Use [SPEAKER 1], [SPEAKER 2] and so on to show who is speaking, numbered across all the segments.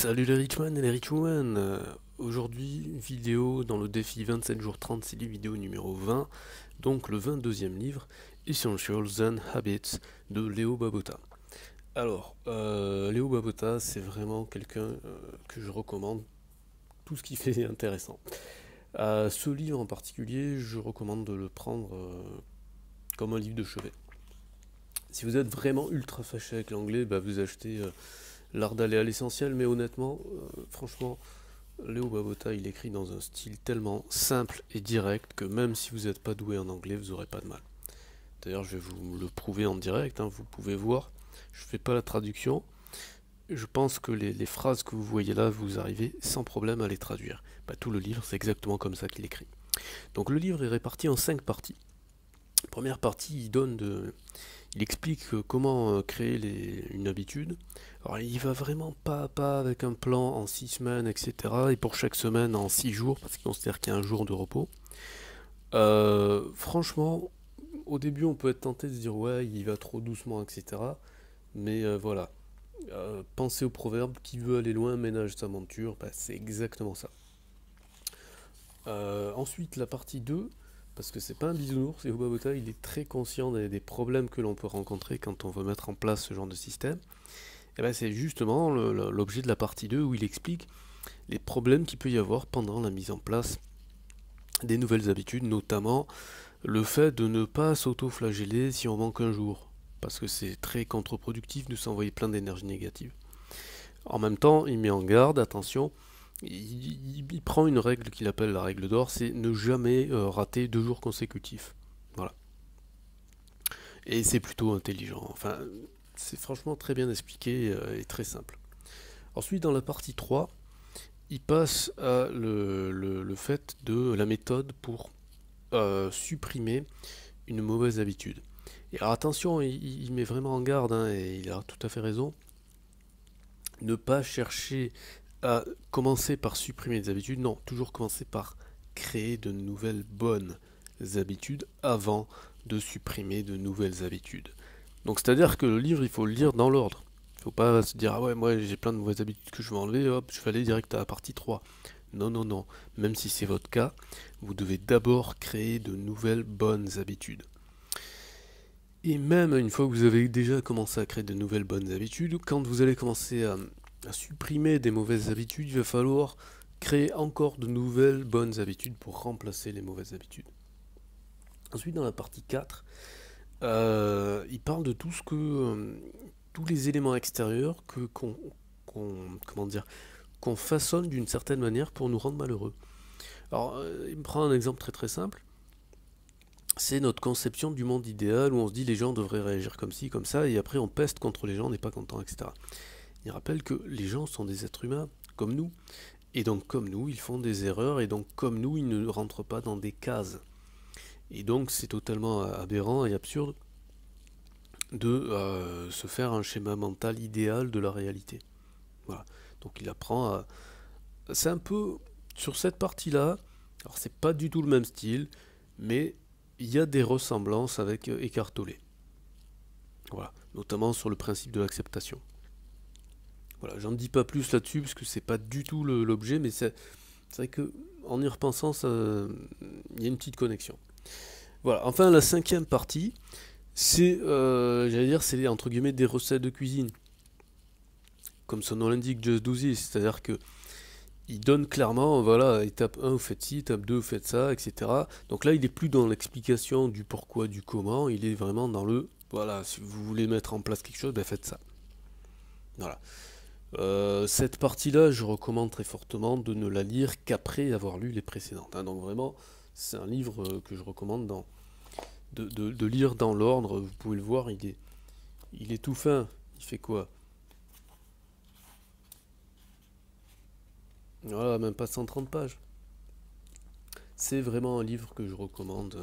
[SPEAKER 1] Salut les Richman et les Richwomen. Aujourd'hui, vidéo dans le défi 27 jours 36 vidéo numéro 20, donc le 22e livre, Essentials and Habits de Leo Babauta. Alors, Leo Babauta, c'est vraiment quelqu'un que je recommande, tout ce qu'il fait est intéressant. Ce livre en particulier, je recommande de le prendre comme un livre de chevet. Si vous êtes vraiment ultra fâché avec l'anglais, bah vous achetez L'art d'aller à l'essentiel, mais honnêtement, franchement, Leo Babauta, il écrit dans un style tellement simple et direct que même si vous n'êtes pas doué en anglais, vous n'aurez pas de mal. D'ailleurs, je vais vous le prouver en direct, hein, vous pouvez voir, je ne fais pas la traduction. Je pense que les phrases que vous voyez là, vous arrivez sans problème à les traduire. Bah, tout le livre, c'est exactement comme ça qu'il écrit. Donc le livre est réparti en 5 parties. Première partie, il explique comment créer une habitude. Alors il va vraiment pas à pas avec un plan en 6 semaines, etc. Et pour chaque semaine en 6 jours, parce qu'il considère qu'il y a un jour de repos. Franchement, au début on peut être tenté de se dire ouais, il va trop doucement, etc. Mais voilà, pensez au proverbe, qui veut aller loin ménage sa monture, bah, c'est exactement ça. Ensuite la partie 2. Parce que c'est pas un bisounours, et Babauta il est très conscient des problèmes que l'on peut rencontrer quand on veut mettre en place ce genre de système. Et ben c'est justement l'objet de la partie 2 où il explique les problèmes qu'il peut y avoir pendant la mise en place des nouvelles habitudes, notamment le fait de ne pas s'auto-flageller si on manque un jour, parce que c'est très contre-productif de s'envoyer plein d'énergie négative. En même temps, il met en garde, attention, il prend une règle qu'il appelle la règle d'or, c'est ne jamais rater 2 jours consécutifs. Voilà. Et c'est plutôt intelligent. Enfin, c'est franchement très bien expliqué et très simple. Ensuite, dans la partie 3, il passe à le fait de la méthode pour supprimer une mauvaise habitude. Et alors attention, il met vraiment en garde, hein, et il a tout à fait raison. Ne pas chercher à commencer par supprimer des habitudes, non, toujours commencer par créer de nouvelles bonnes habitudes avant de supprimer de nouvelles habitudes. Donc c'est-à-dire que le livre, il faut le lire dans l'ordre. Il ne faut pas se dire, ah ouais, moi j'ai plein de mauvaises habitudes que je vais enlever, hop, je vais aller direct à la partie 3. Non, non, non. Même si c'est votre cas, vous devez d'abord créer de nouvelles bonnes habitudes. Et même une fois que vous avez déjà commencé à créer de nouvelles bonnes habitudes, quand vous allez commencer à supprimer des mauvaises habitudes, il va falloir créer encore de nouvelles bonnes habitudes pour remplacer les mauvaises habitudes. Ensuite, dans la partie 4, il parle de tout ce que tous les éléments extérieurs qu'on façonne d'une certaine manière pour nous rendre malheureux. Alors, il me prend un exemple très très simple. C'est notre conception du monde idéal où on se dit les gens devraient réagir comme ci, comme ça, et après on peste contre les gens, on n'est pas content, etc. Il rappelle que les gens sont des êtres humains comme nous, et donc comme nous, ils font des erreurs, et donc comme nous, ils ne rentrent pas dans des cases. Et donc c'est totalement aberrant et absurde de se faire un schéma mental idéal de la réalité. Voilà. Donc il apprend à... C'est un peu sur cette partie-là, alors c'est pas du tout le même style, mais il y a des ressemblances avec Eckhart Tolle. Voilà, notamment sur le principe de l'acceptation. Voilà, j'en dis pas plus là-dessus parce que c'est pas du tout l'objet, mais c'est vrai que en y repensant, il y a une petite connexion. Voilà, enfin la 5e partie, c'est, j'allais dire, c'est entre guillemets des recettes de cuisine. Comme son nom l'indique, Just Do This, c'est-à-dire que il donne clairement, voilà, étape 1 vous faites ci, étape 2 vous faites ça, etc. Donc là il est plus dans l'explication du pourquoi, du comment, il est vraiment dans le, voilà, si vous voulez mettre en place quelque chose, ben faites ça. Voilà. Cette partie-là, je recommande très fortement de ne la lire qu'après avoir lu les précédentes. Hein. Donc vraiment, c'est un livre que je recommande de lire dans l'ordre. Vous pouvez le voir, il est tout fin. Il fait quoi? Voilà, même pas 130 pages. C'est vraiment un livre que je recommande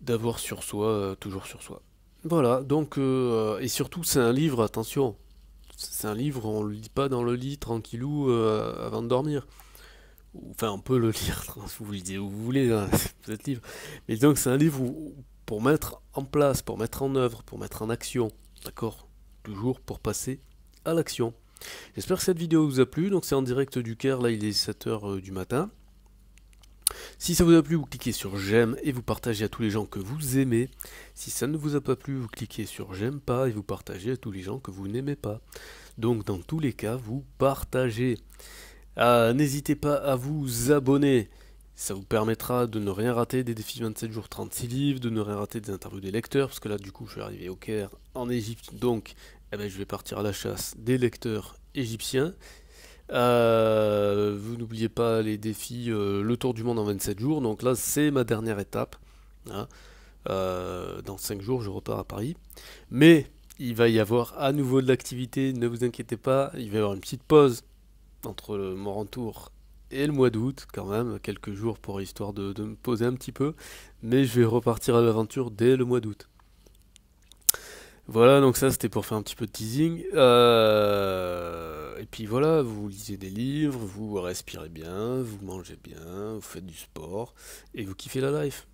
[SPEAKER 1] d'avoir sur soi, toujours sur soi. Voilà, donc, et surtout c'est un livre, attention, c'est un livre, on le lit pas dans le lit tranquillou avant de dormir. Enfin, on peut le lire si vous lisez où vous voulez, hein, vous êtes libre. Mais donc c'est un livre pour mettre en place, pour mettre en œuvre, pour mettre en action, d'accord? Toujours pour passer à l'action. J'espère que cette vidéo vous a plu, donc c'est en direct du Caire, là il est 7h du matin. Si ça vous a plu, vous cliquez sur j'aime et vous partagez à tous les gens que vous aimez. Si ça ne vous a pas plu, vous cliquez sur j'aime pas et vous partagez à tous les gens que vous n'aimez pas. Donc dans tous les cas, vous partagez. N'hésitez pas à vous abonner. Ça vous permettra de ne rien rater des défis 27 jours 36 livres, de ne rien rater des interviews des lecteurs, parce que là du coup je suis arrivé au Caire, en Égypte, donc je vais partir à la chasse des lecteurs égyptiens. Vous n'oubliez pas les défis, le tour du monde en 27 jours, donc là c'est ma dernière étape. Hein. Dans 5 jours je repars à Paris. Mais il va y avoir à nouveau de l'activité, ne vous inquiétez pas, il va y avoir une petite pause entre mon retour et le mois d'août, quand même, quelques jours pour histoire de me poser un petit peu, mais je vais repartir à l'aventure dès le mois d'août. Voilà, donc ça c'était pour faire un petit peu de teasing. Et puis voilà, vous lisez des livres, vous respirez bien, vous mangez bien, vous faites du sport, et vous kiffez la life.